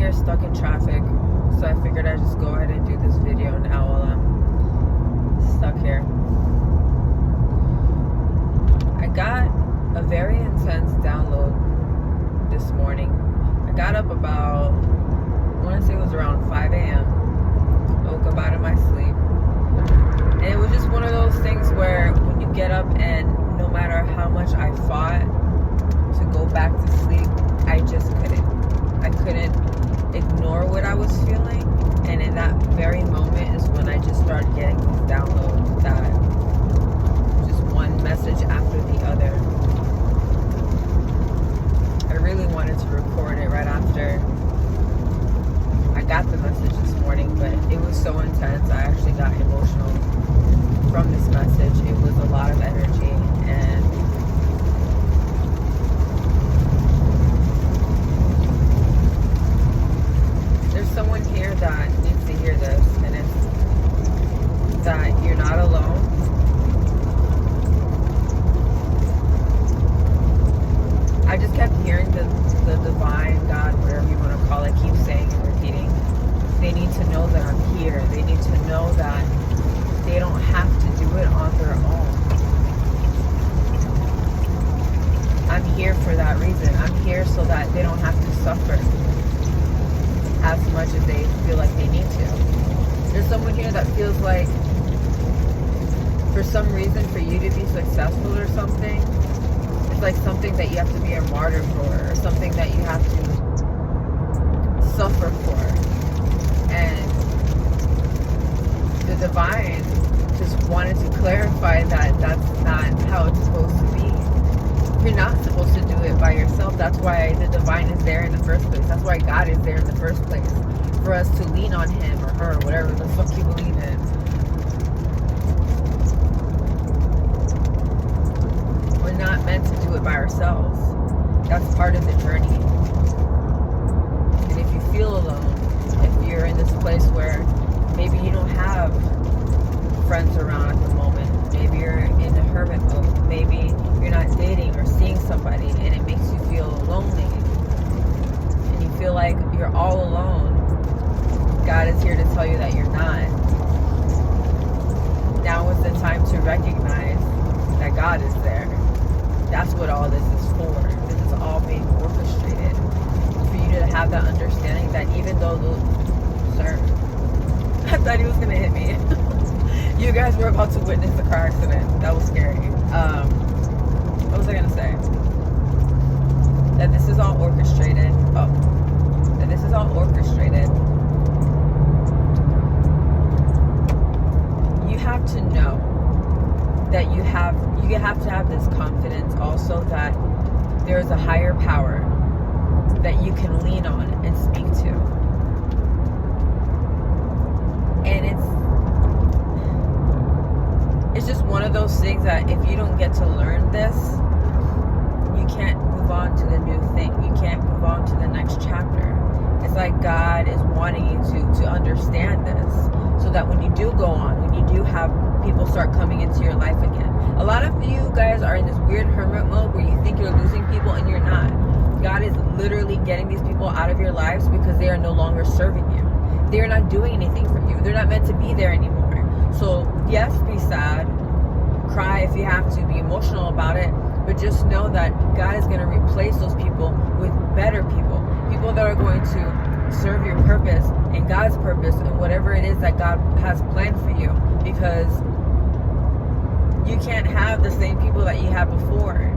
here stuck in traffic, so I figured I'd just go ahead and do this video now while I'm stuck here. I got a very intense download this morning. I got up about, I want to say it was around 5 a.m. I woke up out of my sleep. And it was just one of those things where when you get up and no matter how much I fought to go back to sleep, I just couldn't. I couldn't ignore what I was feeling. And in that very moment is when I just started getting these downloads that just one message after the other. I really wanted to record it right after I got the message this morning, but it was so intense. I actually got emotional from this message. It was a lot of energy, and there's someone here that needs to hear this, and it's that you're not alone. I just kept hearing the divine God, whatever you want to call it, keep saying and repeating. They need to know that I'm here. They need to know that they don't have to do it on their own. I'm here for that reason. I'm here so that they don't have to suffer as much as they feel like they need to. There's someone here that feels like for some reason for you to be successful or something, it's like something that you have to be a martyr for, or something that you have to suffer for. And the divine just wanted to clarify that that's not how it's supposed to be. You're not supposed to do it by yourself. That's why the divine is there in the first place. That's why God is there in the first place. For us to lean on him or her, whatever the fuck you believe in. We're not meant to do it by ourselves. That's part of the journey. And if you feel alone, if you're in this place where maybe you don't have friends around at the moment, maybe you're in a hermit mode, maybe you're not dating or seeing somebody and it makes you feel lonely and you feel like you're all alone, God is here to tell you that you're not. Now is the time to recognize that God is there. That's what all this is for. This is all being orchestrated for you to have that understanding that even though sir, I thought he was gonna hit me. You guys were about to witness a car accident. That was scary. What was I gonna say? That this is all orchestrated. That this is all orchestrated. You have to know that you have to have this confidence also that there is a higher power that you can lean on and speak to. And it's just one of those things that if you don't get to learn this, you can't move on to the new thing. You can't move on to the next chapter. It's like God is wanting you to understand this so that when you do go on, when you do have people start coming into your life again. A lot of you guys are in this weird hermit mode where you think you're losing people and you're not. God is literally getting these people out of your lives because they are no longer serving you. They are not doing anything for you. They're not meant to be there anymore. So yes, be sad, cry if you have to, be emotional about it, but just know that God is going to replace those people with better people. People that are going to serve your purpose and God's purpose and whatever it is that God has planned for you, because you can't have the same people that you had before.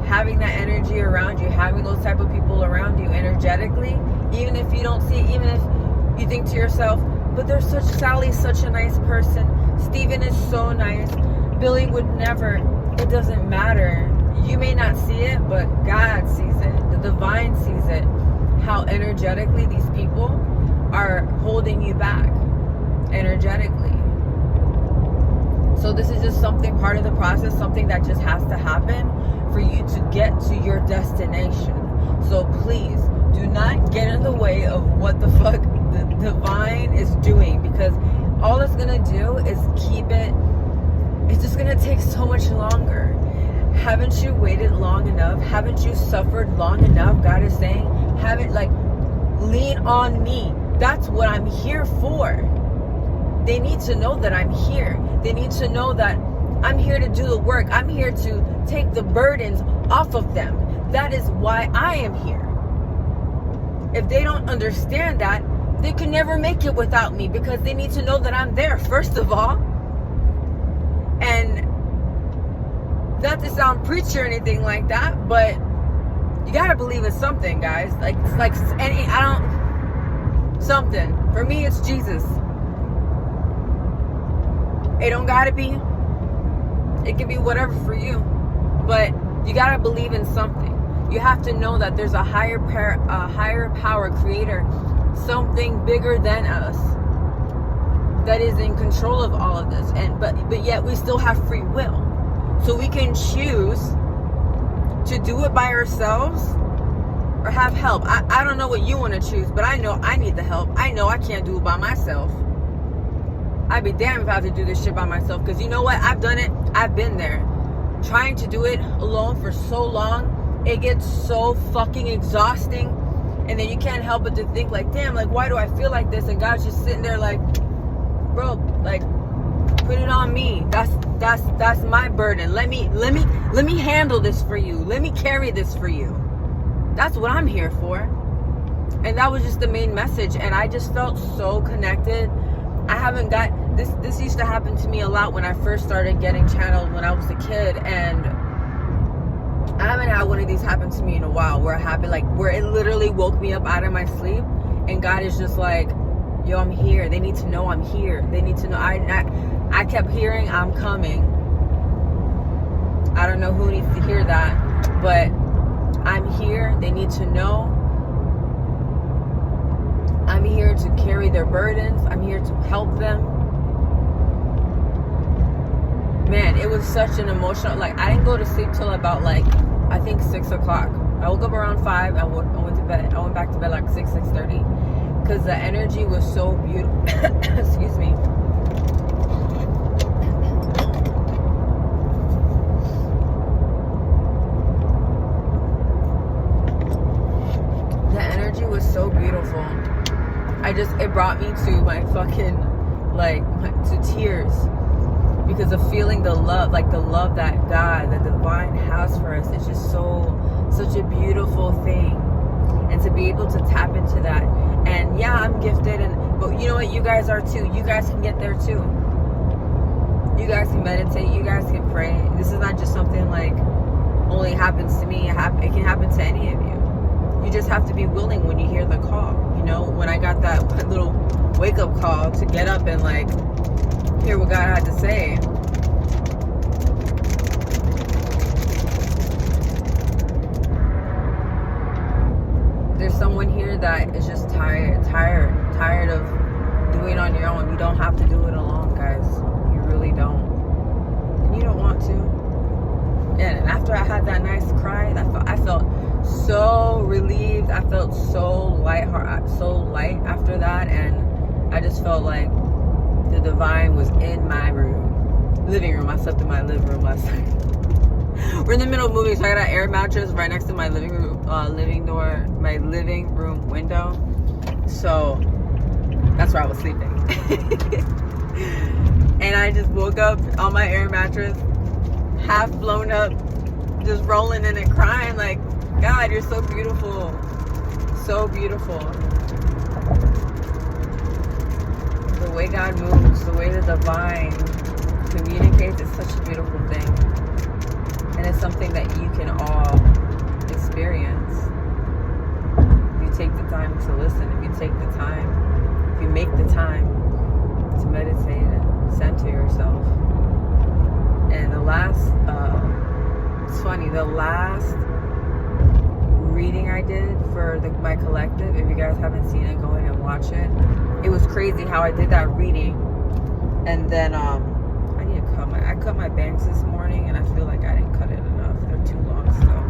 Having that energy around you, having those type of people around you energetically, even if you don't see, even if you think to yourself, but there's Sally's such a nice person, Steven is so nice, Billy would never, it doesn't matter. You may not see it, but God sees it. The divine sees it. How energetically these people are holding you back energetically. So this is just something, part of the process, something that just has to happen for you to get to your destination. So please do not get in the way of what the fuck the divine is doing, because all it's gonna do is keep it, it's just gonna take so much longer. Haven't you waited long enough? Haven't you suffered long enough? God is saying, haven't, like, Lean on me. That's what I'm here for. They need to know that I'm here. They need to know that I'm here to do the work. I'm here to take the burdens off of them. That is why I am here. If they don't understand that, they can never make it without me, because they need to know that I'm there, first of all. And not to sound preachy or anything like that, but you gotta believe in something, guys. Like, it's like something. For me, it's Jesus. It don't gotta be. It can be whatever for you, but you gotta believe in something. You have to know that there's a higher power, creator, something bigger than us, that is in control of all of this. And but yet we still have free will, so we can choose to do it by ourselves or have help. I don't know what you want to choose, but I know I need the help. I know I can't do it by myself. I'd be damned if I have to do this shit by myself, because you know what? I've done it. I've been there. Trying to do it alone for so long, it gets so fucking exhausting. And then you can't help but to think like, damn, like, why do I feel like this? And God's just sitting there like, bro, like, put it on me. That's my burden. Let me handle this for you. Let me carry this for you. That's what I'm here for. And that was just the main message. And I just felt so connected. I haven't got this used to happen to me a lot when I first started getting channeled when I was a kid, and I haven't had one of these happen to me in a while, where it literally woke me up out of my sleep, and God is just like, yo, I'm here. They need to know I'm here. They need to know. I kept hearing, I'm coming. I don't know who needs to hear that, but I'm here. They need to know. I'm here to carry their burdens. I'm here to help them. Man, it was such an emotional, like, I didn't go to sleep till about, like, I think 6 o'clock. I woke up around 5. I went to bed. I went back to bed like 6:30. Because the energy was so beautiful. Excuse me. The energy was so beautiful. It brought me to my fucking, to tears. Because of feeling the love, like the love that God, the divine has for us. It's just such a beautiful thing. And to be able to tap into that. And yeah, I'm gifted, but you know what? You guys are too. You guys can get there too. You guys can meditate. You guys can pray. This is not just something like only happens to me. It can happen to any of you. You just have to be willing when you hear the call. You know, when I got that little wake-up call to get up and like hear what God had to say. There's someone here that is just tired of doing it on your own. You don't have to do it alone, guys. You really don't. And you don't want to. Yeah, and after I had that nice cry, I felt so relieved. I felt so light after that, and I just felt like the divine was in my living room. I slept in my living room last night. We're in the middle of moving, so I got an air mattress right next to my living room window. So that's where I was sleeping. And I just woke up on my air mattress, half blown up, just rolling in it, crying like, God, you're so beautiful. So beautiful. The way God moves, the way the divine communicates is such a beautiful thing. And it's something that you can all experience. If you take the time to listen, if you make the time to meditate and center yourself. And the last, it's funny, the last reading I did for my collective, if you guys haven't seen it, go ahead and watch it. It was crazy how I did that reading, and then I cut my bangs this morning, and I feel like I didn't cut it enough. They're too long still.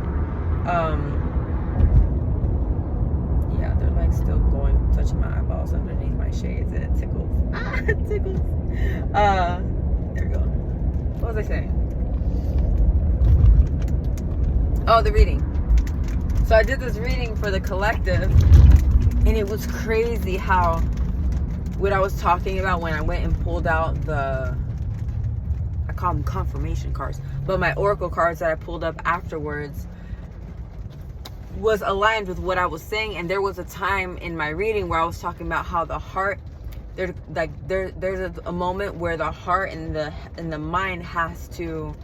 Yeah, they're like still touching my eyeballs underneath my shades, and it tickles. It tickles. There we go. What was I saying? Oh, the reading. So I did this reading for the collective, And it was crazy how what I was talking about when I went and pulled out I call them confirmation cards, but my oracle cards that I pulled up afterwards was aligned with what I was saying. And there was a time in my reading where I was talking about how the heart, there's a moment where the heart and the mind has to,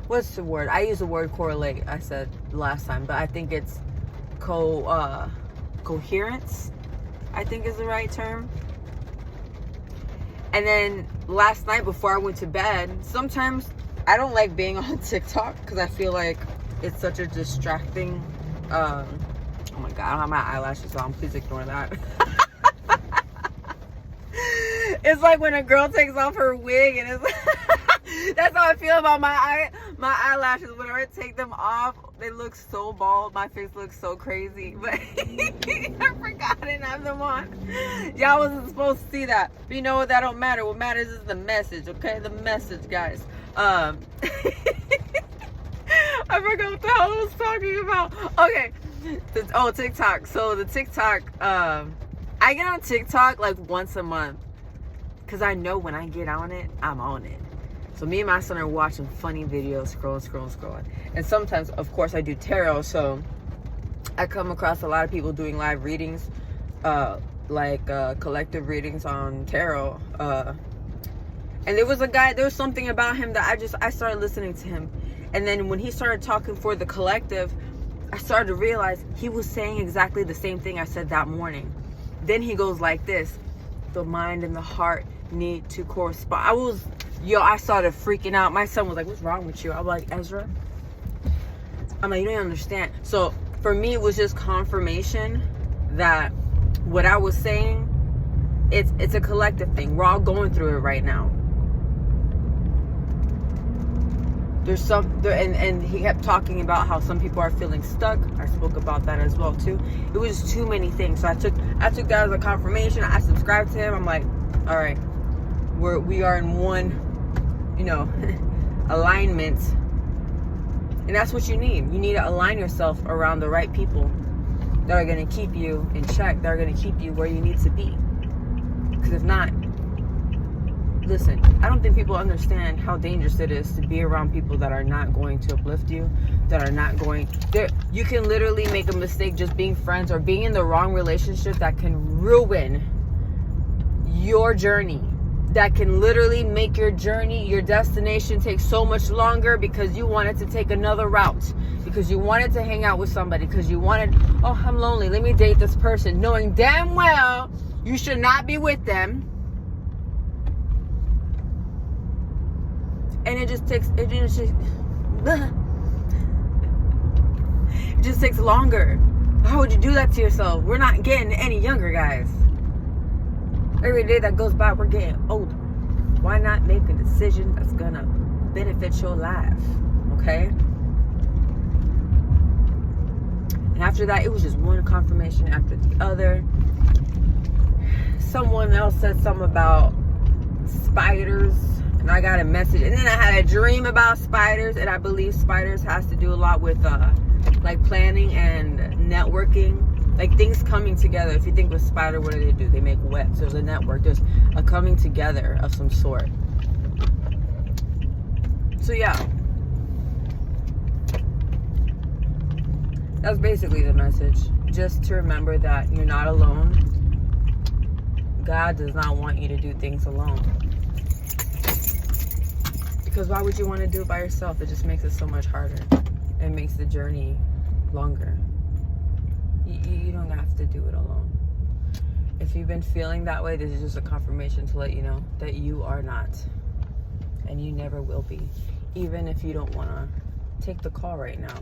what's the word? I use the word correlate, I said last time, but I think it's coherence, I think is the right term. And then last night before I went to bed, sometimes I don't like being on TikTok because I feel like it's such a distracting, oh my God, I don't have my eyelashes on, please ignore that. It's like when a girl takes off her wig and it's that's how I feel about my eyelashes. Whenever I take them off, they look so bald. My face looks so crazy. But I forgot I didn't have them on. Y'all wasn't supposed to see that. But you know what? That don't matter. What matters is the message, okay? The message, guys. I forgot what the hell I was talking about. Okay. TikTok. So the TikTok, I get on TikTok like once a month. Because I know when I get on it, I'm on it. So me and my son are watching funny videos, scrolling. And sometimes, of course, I do tarot. So I come across a lot of people doing live readings, collective readings on tarot. And there was a guy, there was something about him that I started listening to him. And then when he started talking for the collective, I started to realize he was saying exactly the same thing I said that morning. Then he goes like this: the mind and the heart need to correspond. I started freaking out. My son was like, what's wrong with you? I'm like, Ezra, I'm like, you don't understand. So for me, it was just confirmation that what I was saying, it's a collective thing. We're all going through it right now. There's and he kept talking about how some people are feeling stuck. I spoke about that as well too. It was just too many things. So I took that as a confirmation. I subscribed to him. I'm like, all right, we are in one, alignment. And that's what you need. You need to align yourself around the right people that are going to keep you in check, that are going to keep you where you need to be. Because if not, listen, I don't think people understand how dangerous it is to be around people that are not going to uplift you, that are not going there. You can literally make a mistake just being friends or being in the wrong relationship that can ruin your journey, that can literally make your journey, your destination take so much longer because you wanted to take another route, because you wanted to hang out with somebody, because you wanted, oh, I'm lonely, let me date this person, knowing damn well you should not be with them. And it just takes longer. How would you do that to yourself? We're not getting any younger, guys. Every day that goes by, we're getting older. Why not make a decision that's gonna benefit your life? Okay? And after that, it was just one confirmation after the other. Someone else said something about spiders, and I got a message. And then I had a dream about spiders, and I believe spiders has to do a lot with like planning and networking. Like things coming together. If you think with spider, what do? They make webs. There's a network. There's a coming together of some sort. So yeah. That's basically the message. Just to remember that you're not alone. God does not want you to do things alone. Because why would you want to do it by yourself? It just makes it so much harder. It makes the journey longer. You don't have to do it alone. If you've been feeling that way, this is just a confirmation to let you know that you are not. And you never will be. Even if you don't want to take the call right now.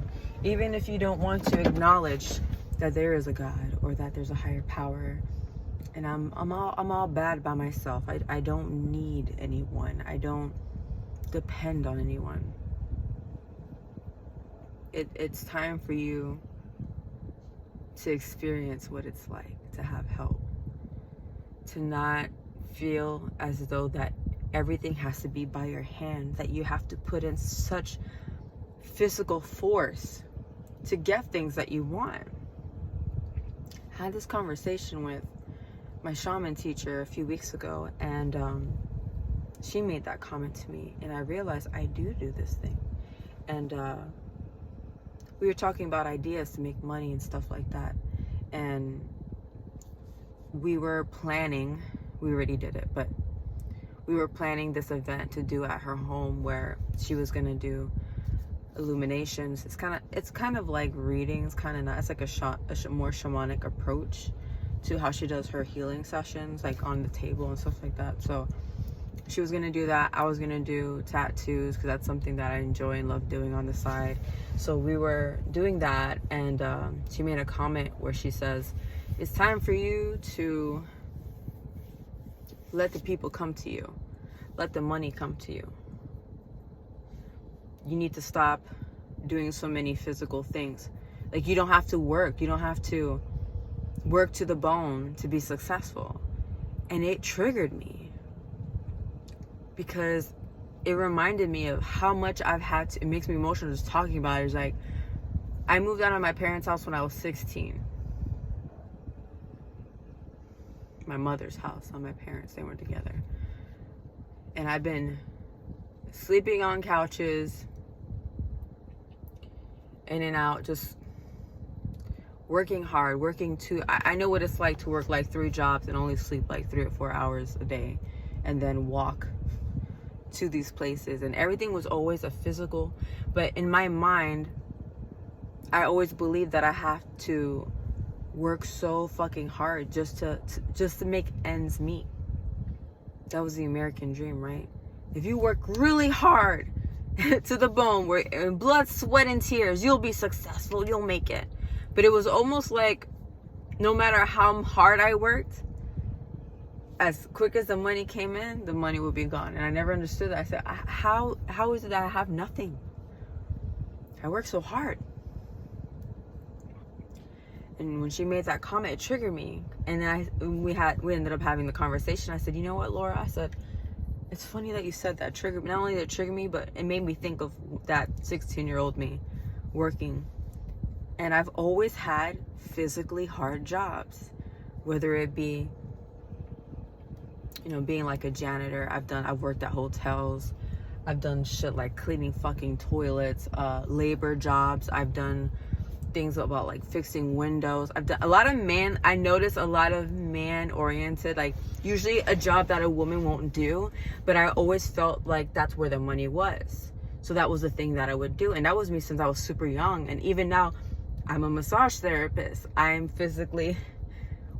Even if you don't want to acknowledge that there is a God or that there's a higher power. And I'm all bad by myself. I don't need anyone. I don't depend on anyone. It's time for you to experience what it's like to have help, to not feel as though that everything has to be by your hand, that you have to put in such physical force to get things that you want. I had this conversation with my shaman teacher a few weeks ago, and she made that comment to me, and I realized I do this thing. And we were talking about ideas to make money and stuff like that, and we were planning, we already did it, but we were planning this event to do at her home where she was going to do illuminations. It's kind of like readings, kind of not, it's like a more shamanic approach to how she does her healing sessions, like on the table and stuff like that. So she was going to do that. I was going to do tattoos because that's something that I enjoy and love doing on the side. So we were doing that, and she made a comment where she says, it's time for you to let the people come to you. Let the money come to you. You need to stop doing so many physical things. Like, you don't have to work. You don't have to work to the bone to be successful. And it triggered me because it reminded me of how much I've had to, it makes me emotional just talking about it. It's like, I moved out of my parents' house when I was 16. My mother's house, not my parents, they weren't together. And I've been sleeping on couches, in and out, just working hard, I know what it's like to work like 3 jobs and only sleep like 3 or 4 hours a day, and then walk to these places. And everything was always a physical, but in my mind, I always believed that I have to work so fucking hard just to make ends meet. That was the American dream, right? If you work really hard to the bone, where in blood, sweat, and tears, you'll be successful, you'll make it. But it was almost like no matter how hard I worked, as quick as the money came in, the money would be gone. And I never understood that. I said, how is it that I have nothing? I work so hard. And when she made that comment, it triggered me. And then we ended up having the conversation. I said, you know what, Laura? I said, it's funny that you said that. Triggered. Not only did it trigger me, but it made me think of that 16-year-old me working. And I've always had physically hard jobs, whether it be, being like a janitor. I've worked at hotels. I've done shit like cleaning fucking toilets, labor jobs. I've done things about like fixing windows. I've done a lot of I notice a lot of man-oriented, like usually a job that a woman won't do, but I always felt like that's where the money was. So that was the thing that I would do. And that was me since I was super young. And even now, I'm a massage therapist. I'm physically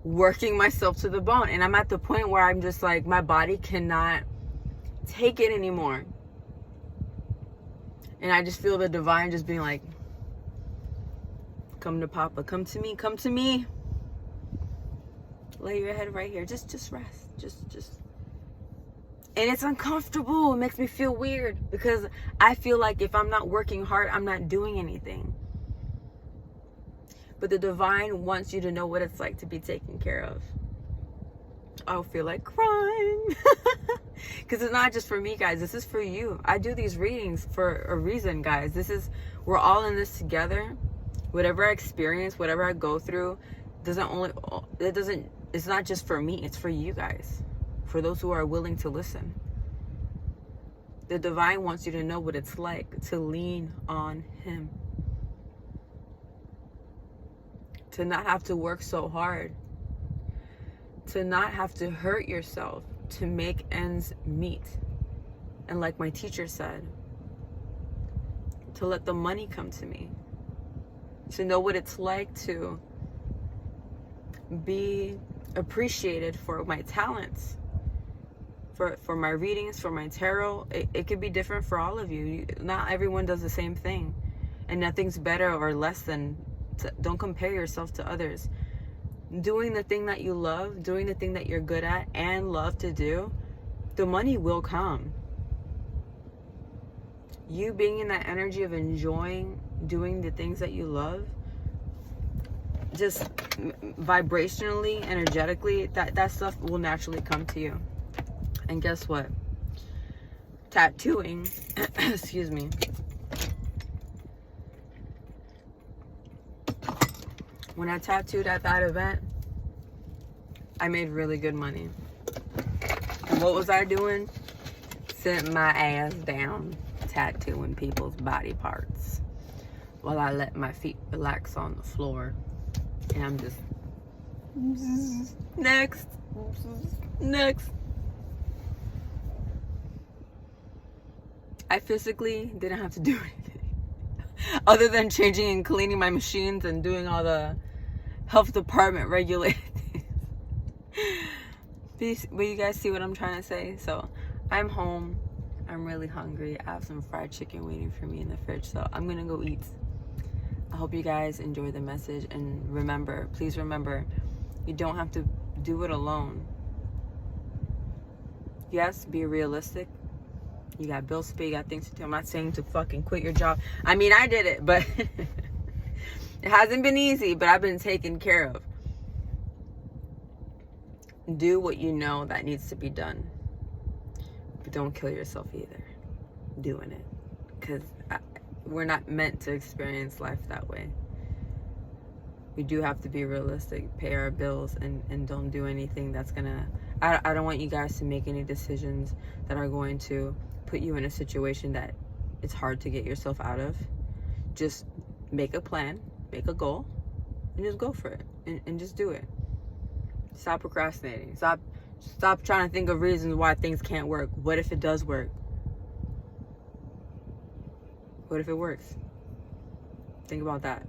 working myself to the bone. And I'm at the point where I'm just like, my body cannot take it anymore. And I just feel the divine just being like, come to Papa, come to me. Lay your head right here. Just rest. Just. And it's uncomfortable. It makes me feel weird because I feel like if I'm not working hard, I'm not doing anything. But the divine wants you to know what it's like to be taken care of. I'll feel like crying. Because it's not just for me, guys. This is for you. I do these readings for a reason, guys. We're all in this together. Whatever I experience, whatever I go through, it's not just for me, it's for you guys. For those who are willing to listen. The divine wants you to know what it's like to lean on him. To not have to work so hard. To not have to hurt yourself to make ends meet. And like my teacher said, to let the money come to me. To know what it's like to be appreciated for my talents, for my readings, for my tarot. It could be different for all of you. Not everyone does the same thing, and nothing's better or less than. Don't compare yourself to others. Doing the thing that you love, doing the thing that you're good at and love to do, the money will come. You being in that energy of enjoying doing the things that you love, just vibrationally, energetically, that stuff will naturally come to you. And guess what? Tattooing, excuse me, When I tattooed at that event, I made really good money. And what was I doing? Sitting my ass down, tattooing people's body parts while I let my feet relax on the floor. And I'm just, next. I physically didn't have to do anything other than changing and cleaning my machines and doing all the health department regulated things. But you guys see what I'm trying to say? So I'm home. I'm really hungry. I have some fried chicken waiting for me in the fridge, so I'm gonna go eat. I hope you guys enjoy the message, and remember, please remember, you don't have to do it alone. Yes, be realistic. You got bills to pay, you got things to do. I'm not saying to fucking quit your job. I mean, I did it, but it hasn't been easy, but I've been taken care of. Do what you know that needs to be done. But don't kill yourself either doing it. Because we're not meant to experience life that way. We do have to be realistic, pay our bills, and don't do anything that's gonna... I don't want you guys to make any decisions that are going to put you in a situation that it's hard to get yourself out of. Just make a plan, make a goal, and just go for it. And just do it. Stop procrastinating. Stop trying to think of reasons why things can't work. What if it does work? What if it works? Think about that.